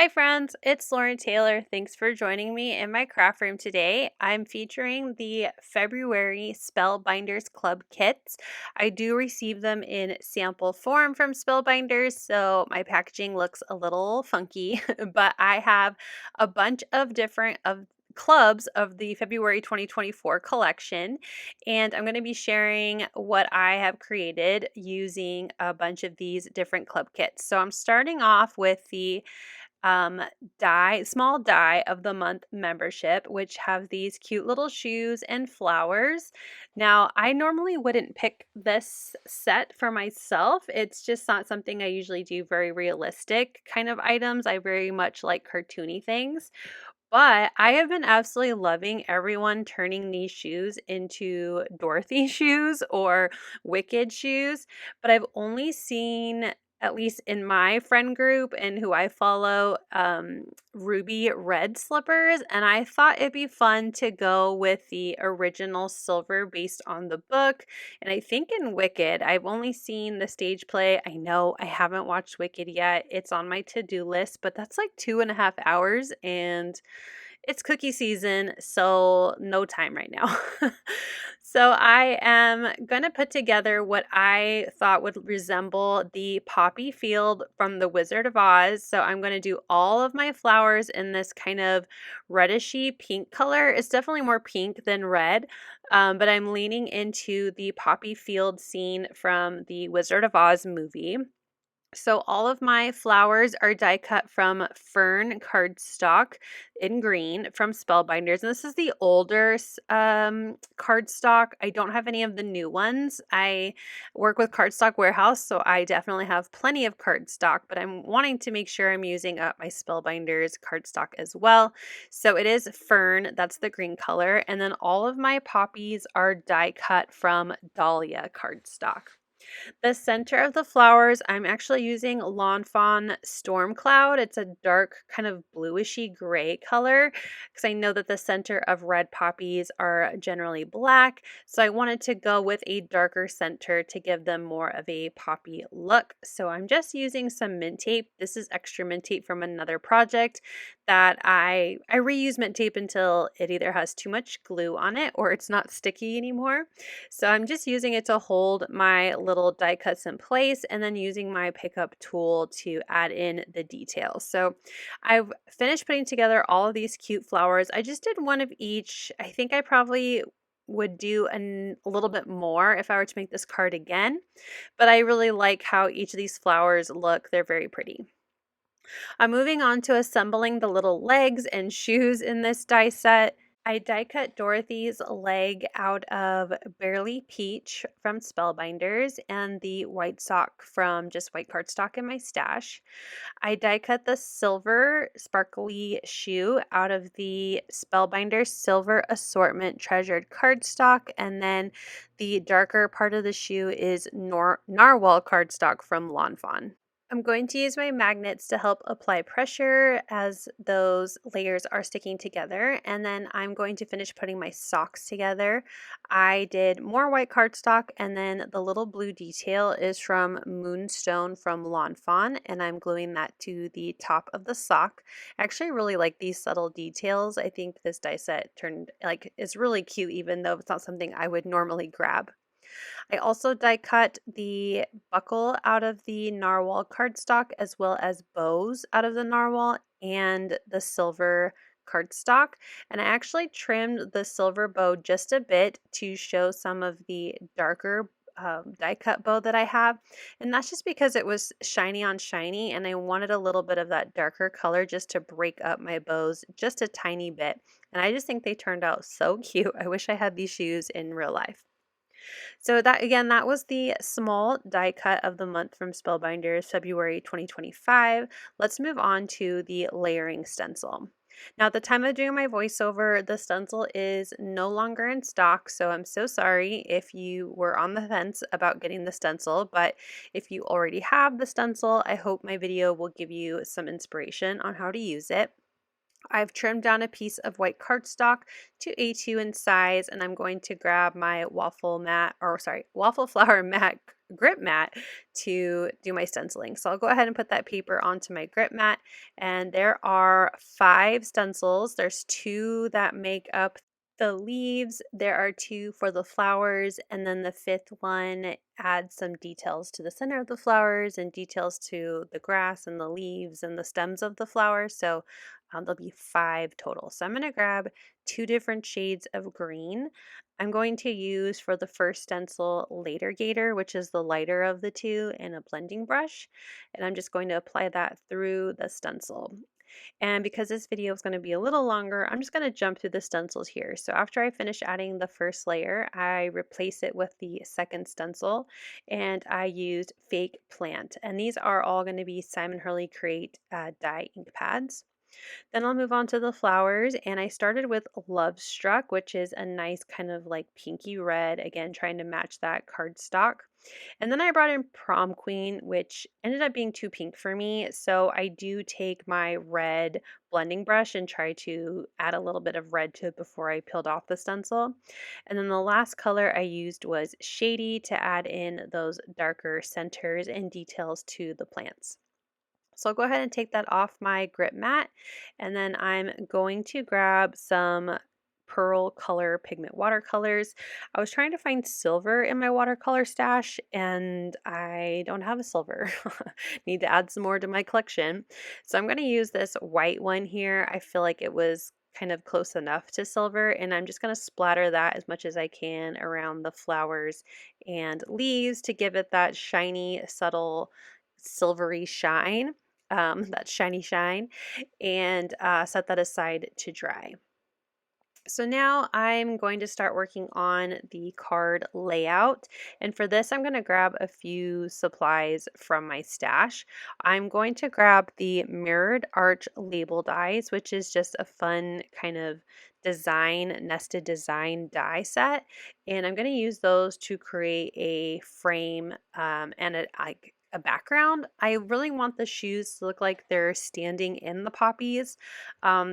Hi friends, it's Lauren Taylor. Thanks for joining me in my craft room today. I'm featuring the February Spellbinders Club kits. I do receive them in sample form from Spellbinders, so my packaging looks a little funky, but I have a bunch of different clubs of the February 2024 collection, and I'm going to be sharing what I have created using a bunch of these different club kits. So I'm starting off with the um small die of the month membership, which have these cute little shoes and flowers. Now I normally wouldn't pick this set for myself. It's just not something I usually do. Very realistic kind of items. I very much like cartoony things, but I have been absolutely loving everyone turning these shoes into Dorothy shoes or Wicked shoes. But I've only seen, at least in my friend group and who I follow, ruby red slippers. And I thought it'd be fun to go with the original silver based on the book. And I think in Wicked, I've only seen the stage play. I know I haven't watched Wicked yet. It's on my to-do list, but that's like 2.5 hours, and it's cookie season, so no time right now. So I am going to put together what I thought would resemble the poppy field from The Wizard of Oz. So I'm going to do all of my flowers in this kind of reddishy pink color. It's definitely more pink than red, but I'm leaning into the poppy field scene from the Wizard of Oz movie. So all of my flowers are die cut from fern cardstock in green from Spellbinders. And this is the older cardstock. I don't have any of the new ones. I work with Cardstock Warehouse, so I definitely have plenty of cardstock, but I'm wanting to make sure I'm using up my Spellbinders cardstock as well. So it is fern, that's the green color. And then all of my poppies are die cut from Dahlia cardstock. The center of the flowers, I'm actually using Lawn Fawn Storm Cloud. It's a dark kind of bluishy gray color because I know that the center of red poppies are generally black. So I wanted to go with a darker center to give them more of a poppy look. So I'm just using some mint tape. This is extra mint tape from another project that I reuse mint tape until it either has too much glue on it or it's not sticky anymore. So I'm just using it to hold my little die cuts in place and then using my pickup tool to add in the details. So I've finished putting together all of these cute flowers. I just did one of each. I think I probably would do a little bit more if I were to make this card again, but I really like how each of these flowers look. They're very pretty. I'm moving on to assembling the little legs and shoes in this die set. I die cut Dorothy's leg out of Barely Peach from Spellbinders and the white sock from just white cardstock in my stash. I die cut the silver sparkly shoe out of the Spellbinders Silver Assortment Treasured cardstock, and then the darker part of the shoe is Narwhal cardstock from Lawn Fawn. I'm going to use my magnets to help apply pressure as those layers are sticking together, and then I'm going to finish putting my socks together. I did more white cardstock, and then the little blue detail is from Moonstone from Lawn Fawn, and I'm gluing that to the top of the sock. I actually really like these subtle details. I think this die set is really cute, even though it's not something I would normally grab. I also die cut the buckle out of the narwhal cardstock as well as bows out of the narwhal and the silver cardstock. And I actually trimmed the silver bow just a bit to show some of the darker die cut bow that I have. And that's just because it was shiny on shiny and I wanted a little bit of that darker color just to break up my bows just a tiny bit. And I just think they turned out so cute. I wish I had these shoes in real life. So that again, that was the small die cut of the month from Spellbinders, February 2025. Let's move on to the layering stencil. Now, at the time of doing my voiceover, the stencil is no longer in stock, so I'm so sorry if you were on the fence about getting the stencil, but if you already have the stencil, I hope my video will give you some inspiration on how to use it. I've trimmed down a piece of white cardstock to A2 in size, and I'm going to grab my waffle flower mat grip mat to do my stenciling. So I'll go ahead and put that paper onto my grip mat, and there are 5 stencils. There's 2 that make up the leaves, there are 2 for the flowers, and then the 5th one adds some details to the center of the flowers and details to the grass and the leaves and the stems of the flowers. So there'll be 5 total. So I'm going to grab 2 different shades of green. I'm going to use for the first stencil Later Gator, which is the lighter of the 2, and a blending brush. And I'm just going to apply that through the stencil. And because this video is going to be a little longer, I'm just going to jump through the stencils here. So after I finish adding the first layer, I replace it with the second stencil, and I used Fake Plant. And these are all going to be Simon Hurley Create die ink pads. Then I'll move on to the flowers, and I started with Love Struck, which is a nice kind of like pinky red, again trying to match that cardstock. And then I brought in Prom Queen, which ended up being too pink for me. So I do take my red blending brush and try to add a little bit of red to it before I peeled off the stencil. And then the last color I used was Shady to add in those darker centers and details to the plants. So I'll go ahead and take that off my grip mat, and then I'm going to grab some Pearl Color Pigment watercolors. I was trying to find silver in my watercolor stash, and I don't have a silver. Need to add some more to my collection. So I'm going to use this white one here. I feel like it was kind of close enough to silver, and I'm just going to splatter that as much as I can around the flowers and leaves to give it that shiny, subtle, silvery shine. That shiny shine, and set that aside to dry. So now I'm going to start working on the card layout, and for this I'm going to grab a few supplies from my stash. I'm going to grab the Mirrored Arch label dies, which is just a fun kind of nested design die set, and I'm going to use those to create a frame and a background. I really want the shoes to look like they're standing in the poppies.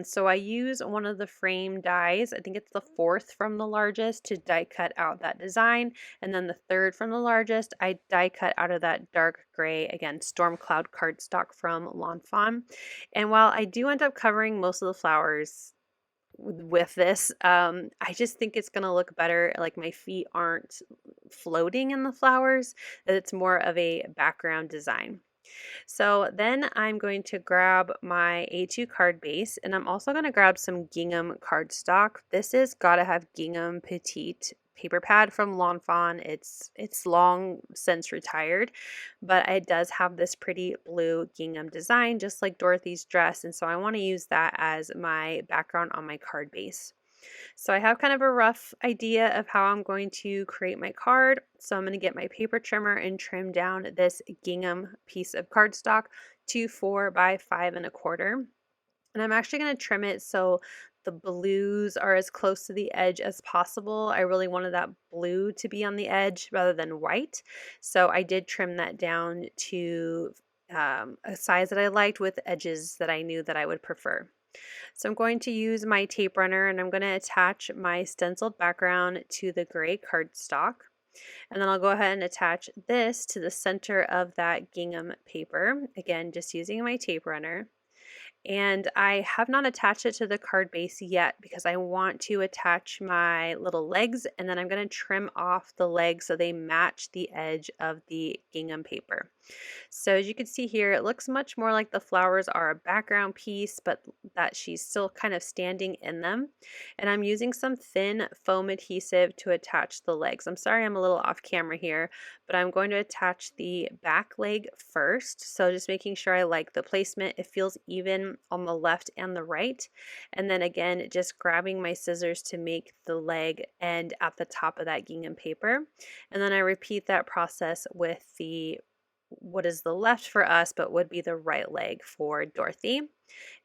So I use one of the frame dies, I think it's the 4th from the largest, to die cut out that design. And then the 3rd from the largest, I die cut out of that dark gray, again, Storm Cloud cardstock from Lawn Fawn. And while I do end up covering most of the flowers with this, I just think it's going to look better, like my feet aren't floating in the flowers, that it's more of a background design. So then I'm going to grab my A2 card base, and I'm also going to grab some gingham cardstock. This is Gotta Have Gingham Petite paper pad from Lawn Fawn. It's long since retired, but it does have this pretty blue gingham design, just like Dorothy's dress, and so I want to use that as my background on my card base. So I have kind of a rough idea of how I'm going to create my card. So I'm going to get my paper trimmer and trim down this gingham piece of cardstock to 4 by 5 1/4. And I'm actually going to trim it so the blues are as close to the edge as possible. I really wanted that blue to be on the edge rather than white. So I did trim that down to a size that I liked with edges that I knew that I would prefer. So I'm going to use my tape runner, and I'm going to attach my stenciled background to the gray cardstock. And then I'll go ahead and attach this to the center of that gingham paper. Again, just using my tape runner. And I have not attached it to the card base yet because I want to attach my little legs, and then I'm going to trim off the legs so they match the edge of the gingham paper. So as you can see here, it looks much more like the flowers are a background piece, but that she's still kind of standing in them. And I'm using some thin foam adhesive to attach the legs. I'm sorry I'm a little off camera here, but I'm going to attach the back leg first. So just making sure I like the placement. It feels even on the left and the right. And then again, just grabbing my scissors to make the leg end at the top of that gingham paper. And then I repeat that process with what is the left for us, but would be the right leg for Dorothy.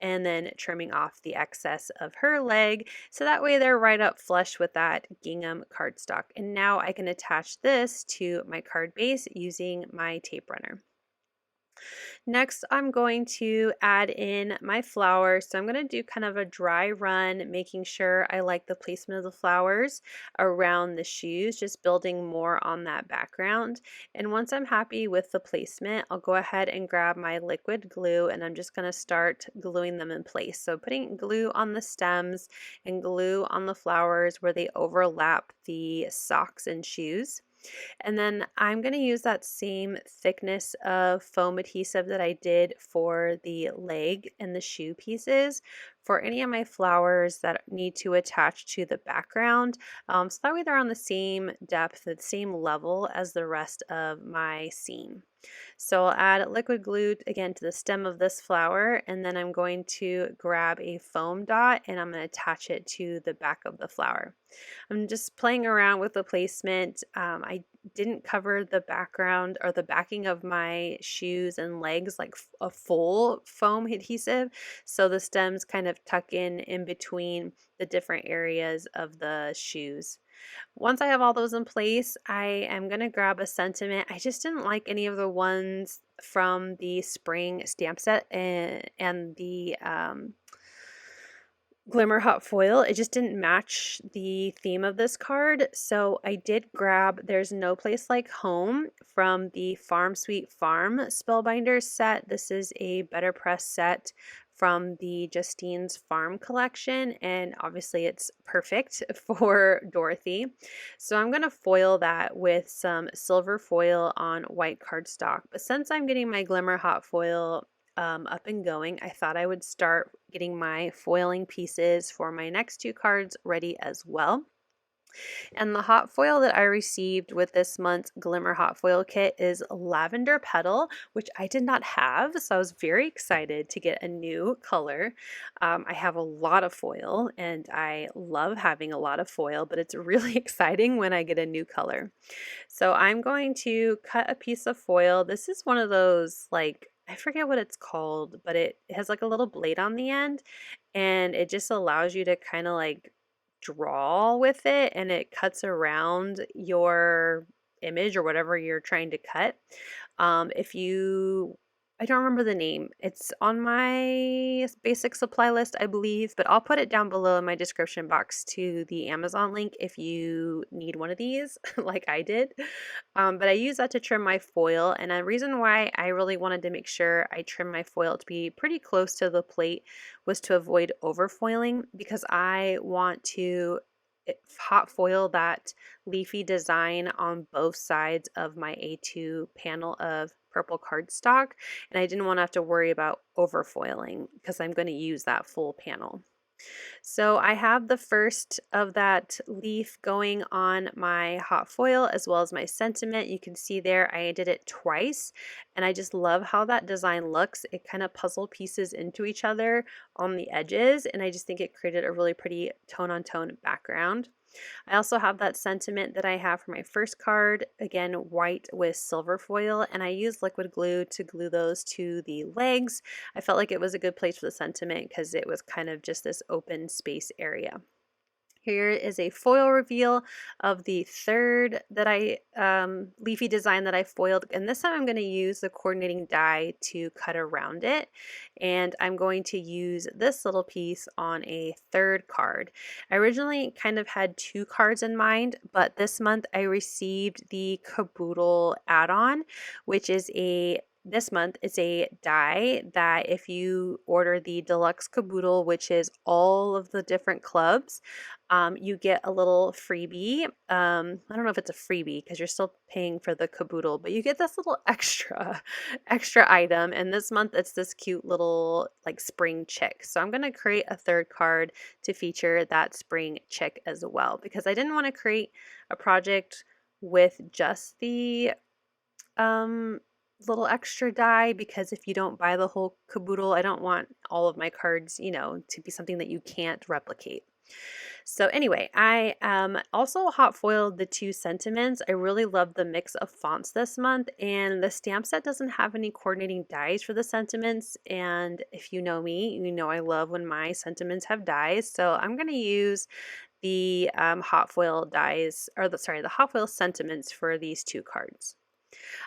And then trimming off the excess of her leg, so that way they're right up flush with that gingham cardstock. And now I can attach this to my card base using my tape runner. Next, I'm going to add in my flowers. So I'm going to do kind of a dry run, making sure I like the placement of the flowers around the shoes, just building more on that background. And once I'm happy with the placement, I'll go ahead and grab my liquid glue and I'm just going to start gluing them in place. So putting glue on the stems and glue on the flowers where they overlap the socks and shoes. And then I'm going to use that same thickness of foam adhesive that I did for the leg and the shoe pieces for any of my flowers that need to attach to the background. So that way they're on the same depth, the same level as the rest of my scene. So I'll add liquid glue again to the stem of this flower, and then I'm going to grab a foam dot and I'm going to attach it to the back of the flower. I'm just playing around with the placement. I didn't cover the background or the backing of my shoes and legs like a full foam adhesive, so the stems kind of tuck in between the different areas of the shoes. Once I have all those in place, I am going to grab a sentiment. I just didn't like any of the ones from the spring stamp set and the Glimmer hot foil. It just didn't match the theme of this card. So I did grab There's No Place Like Home from the Farm Sweet Farm Spellbinders set. This is a Better Press set from the Justine's Farm collection, and obviously it's perfect for Dorothy. So I'm going to foil that with some silver foil on white cardstock. But since I'm getting my Glimmer hot foil up and going, I thought I would start getting my foiling pieces for my next two cards ready as well. And the hot foil that I received with this month's Glimmer hot foil kit is Lavender Petal, which I did not have, so I was very excited to get a new color. I have a lot of foil and I love having a lot of foil, but it's really exciting when I get a new color. So I'm going to cut a piece of foil. This is one of those, like, I forget what it's called, but it has like a little blade on the end and it just allows you to kind of like draw with it, and it cuts around your image or whatever you're trying to cut. If you I don't remember the name. It's on my basic supply list, I believe, but I'll put it down below in my description box to the Amazon link if you need one of these, like I did. But I use that to trim my foil, and a reason why I really wanted to make sure I trim my foil to be pretty close to the plate was to avoid overfoiling, because I want to hot foil that leafy design on both sides of my A2 panel of purple cardstock, and I didn't want to have to worry about overfoiling because I'm going to use that full panel. So I have the first of that leaf going on my hot foil as well as my sentiment. You can see there I did it twice, and I just love how that design looks. It kind of puzzle pieces into each other on the edges, and I just think it created a really pretty tone-on-tone background. I also have that sentiment that I have for my first card, again white with silver foil, and I used liquid glue to glue those to the legs. I felt like it was a good place for the sentiment because it was kind of just this open space area. Here is a foil reveal of the third leafy design that I foiled, and this time I'm going to use the coordinating die to cut around it, and I'm going to use this little piece on a third card. I originally kind of had two cards in mind, but this month I received the Caboodle add-on, which is this month it's a die that if you order the deluxe caboodle, which is all of the different clubs, you get a little freebie. I don't know if it's a freebie because you're still paying for the caboodle, but you get this little extra item. And this month it's this cute little like spring chick. So I'm going to create a third card to feature that spring chick as well, because I didn't want to create a project with just the little extra die, because if you don't buy the whole caboodle, I don't want all of my cards, to be something that you can't replicate. So anyway, I also hot foiled the two sentiments. I really love the mix of fonts this month, and the stamp set doesn't have any coordinating dies for the sentiments, and if you know me, you know I love when my sentiments have dies, so I'm going to use the hot foil dies, or the hot foil sentiments for these two cards.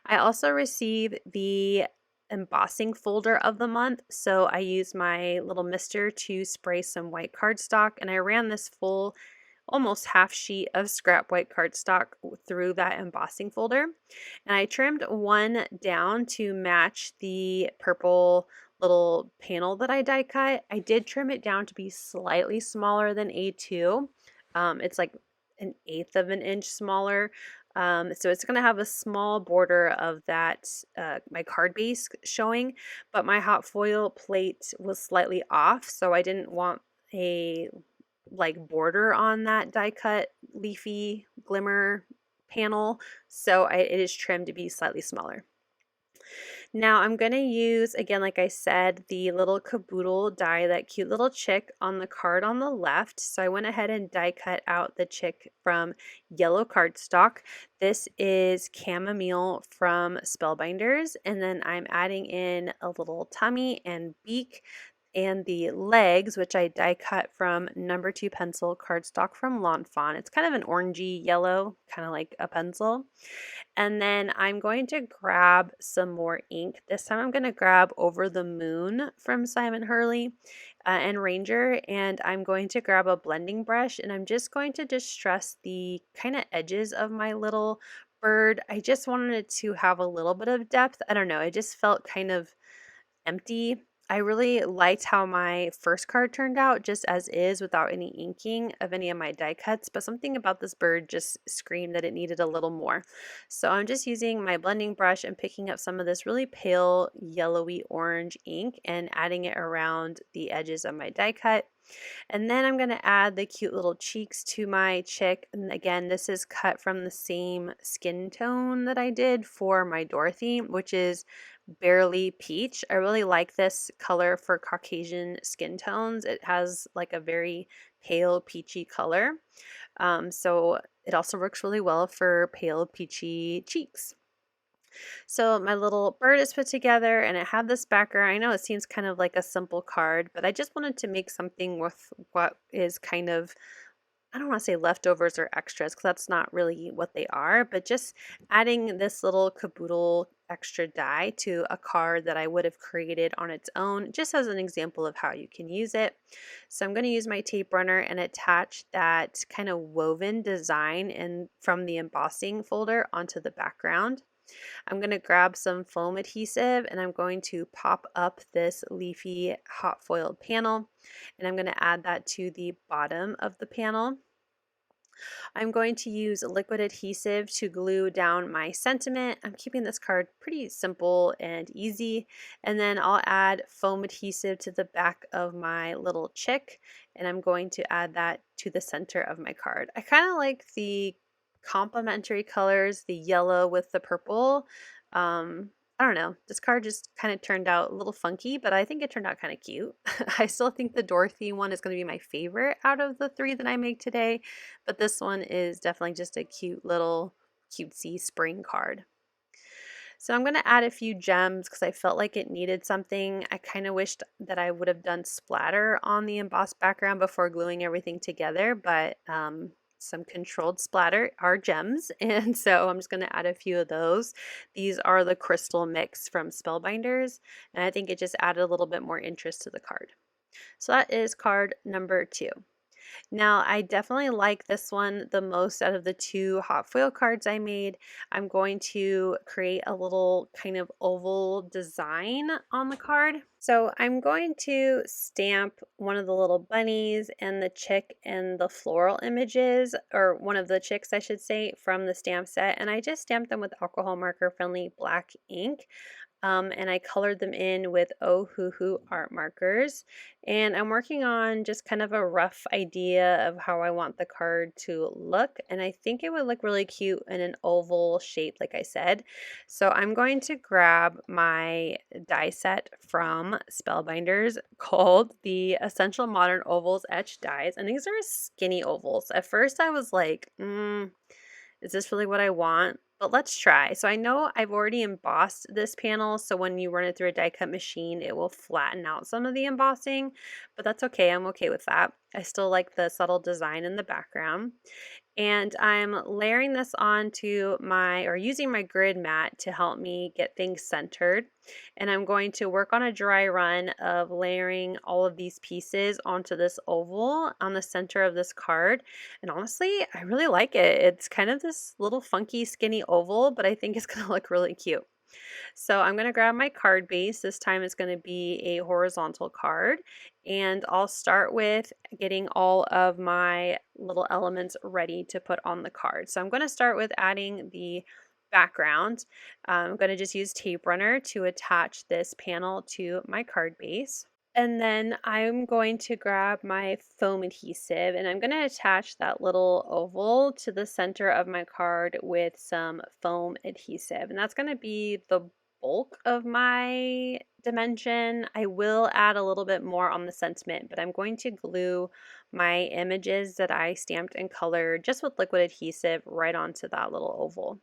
I also received the embossing folder of the month. So I used my little mister to spray some white cardstock, and I ran this full almost half sheet of scrap white cardstock through that embossing folder. And I trimmed one down to match the purple little panel that I die cut. I did trim it down to be slightly smaller than A2. It's like an eighth of an inch smaller. So it's going to have a small border of that, my card base showing, but my hot foil plate was slightly off, so I didn't want a like border on that die cut leafy glimmer panel, so it is trimmed to be slightly smaller. Now I'm going to use, again, like I said, the little Caboodle die, that cute little chick on the card on the left. So I went ahead and die cut out the chick from yellow cardstock. This is Chamomile from Spellbinders, and then I'm adding in a little tummy and beak and the legs, which I die cut from number 2 pencil cardstock from Lawn Fawn. It's kind of an orangey yellow, kind of like a pencil. And then I'm going to grab some more ink. This time I'm going to grab Over the Moon from Simon Hurley and Ranger, and I'm going to grab a blending brush, and I'm just going to distress the kind of edges of my little bird. I just wanted it to have a little bit of depth. I don't know, it just felt kind of empty. I really liked how my first card turned out just as is without any inking of any of my die cuts, but something about this bird just screamed that it needed a little more. So I'm just using my blending brush and picking up some of this really pale yellowy orange ink and adding it around the edges of my die cut. And then I'm going to add the cute little cheeks to my chick. And again, this is cut from the same skin tone that I did for my Dorothy, which is Barely Peach. I really like this color for Caucasian skin tones. It has like a very pale peachy color. So it also works really well for pale peachy cheeks. So my little bird is put together, and it had this background. I know it seems kind of like a simple card, but I just wanted to make something with what is kind of, I don't want to say leftovers or extras, because that's not really what they are, but just adding this little Caboodle extra die to a card that I would have created on its own, just as an example of how you can use it. So I'm going to use my tape runner and attach that kind of woven design from the embossing folder onto the background. I'm going to grab some foam adhesive, and I'm going to pop up this leafy hot foiled panel, and I'm going to add that to the bottom of the panel. I'm going to use liquid adhesive to glue down my sentiment. I'm keeping this card pretty simple and easy. And then I'll add foam adhesive to the back of my little chick, and I'm going to add that to the center of my card. I kind of like the complementary colors, the yellow with the purple. I don't know, this card just kind of turned out a little funky, but I think it turned out kind of cute. I still think the Dorothy one is going to be my favorite out of the 3 that I make today, but this one is definitely just a cute little cutesy spring card. So I'm going to add a few gems because I felt like it needed something. I kind of wished that I would have done splatter on the embossed background before gluing everything together, but some controlled splatter are gems, and so I'm just going to add a few of those. These are the crystal mix from Spellbinders, and I think it just added a little bit more interest to the card. So that is card number 2. Now, I definitely like this one the most out of the 2 hot foil cards I made. I'm going to create a little kind of oval design on the card. So I'm going to stamp one of the little bunnies and the chick and the floral images, or one of the chicks, I should say, from the stamp set. And I just stamped them with alcohol marker friendly black ink. And I colored them in with Oh Hoo Hoo art markers. And I'm working on just kind of a rough idea of how I want the card to look. And I think it would look really cute in an oval shape, like I said. So I'm going to grab my die set from Spellbinders called the Essential Modern Ovals Etched Dies. And these are skinny ovals. At first I was like, is this really what I want? But let's try. So I know I've already embossed this panel, so when you run it through a die cut machine, it will flatten out some of the embossing, but that's okay. I'm okay with that. I still like the subtle design in the background. And I'm layering this onto using my grid mat to help me get things centered. And I'm going to work on a dry run of layering all of these pieces onto this oval on the center of this card. And honestly, I really like it. It's kind of this little funky, skinny oval, but I think it's going to look really cute. So I'm going to grab my card base. This time it's going to be a horizontal card. And I'll start with getting all of my little elements ready to put on the card. So I'm going to start with adding the background. I'm going to just use tape runner to attach this panel to my card base. And then I'm going to grab my foam adhesive and I'm going to attach that little oval to the center of my card with some foam adhesive. And that's going to be the bulk of my dimension. I will add a little bit more on the sentiment, but I'm going to glue my images that I stamped and colored just with liquid adhesive right onto that little oval.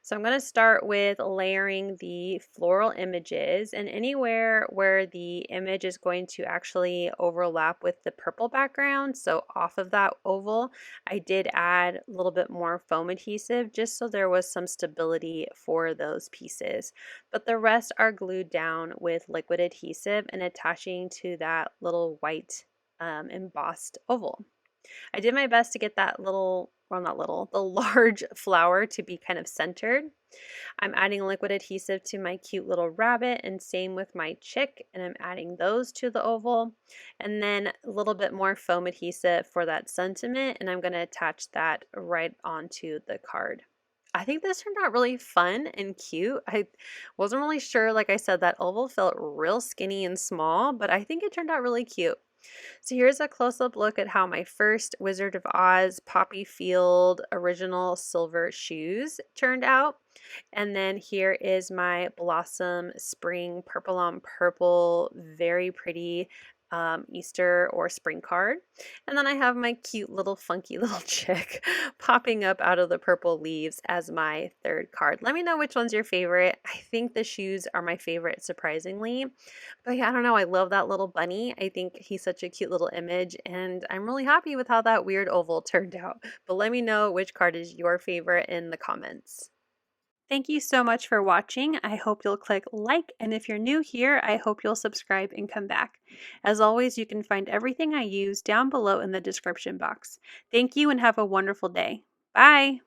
So I'm going to start with layering the floral images, and anywhere where the image is going to actually overlap with the purple background, so off of that oval, I did add a little bit more foam adhesive just so there was some stability for those pieces. But the rest are glued down with liquid adhesive and attaching to that little white embossed oval. I did my best to get that little, well, not little, the large flower to be kind of centered. I'm adding liquid adhesive to my cute little rabbit, and same with my chick, and I'm adding those to the oval. And then a little bit more foam adhesive for that sentiment, and I'm going to attach that right onto the card. I think this turned out really fun and cute. I wasn't really sure, like I said, that oval felt real skinny and small, but I think it turned out really cute. So here's a close-up look at how my first Wizard of Oz Poppy Field original silver shoes turned out. And then here is my Blossom Spring Purple on Purple, very pretty Easter or spring card. And then I have my cute little funky little chick popping up out of the purple leaves as my third card. Let me know which one's your favorite. I think the shoes are my favorite, surprisingly. But yeah, I don't know. I love that little bunny. I think he's such a cute little image, and I'm really happy with how that weird oval turned out. But let me know which card is your favorite in the comments. Thank you so much for watching. I hope you'll click like, and if you're new here, I hope you'll subscribe and come back. As always, you can find everything I use down below in the description box. Thank you and have a wonderful day. Bye!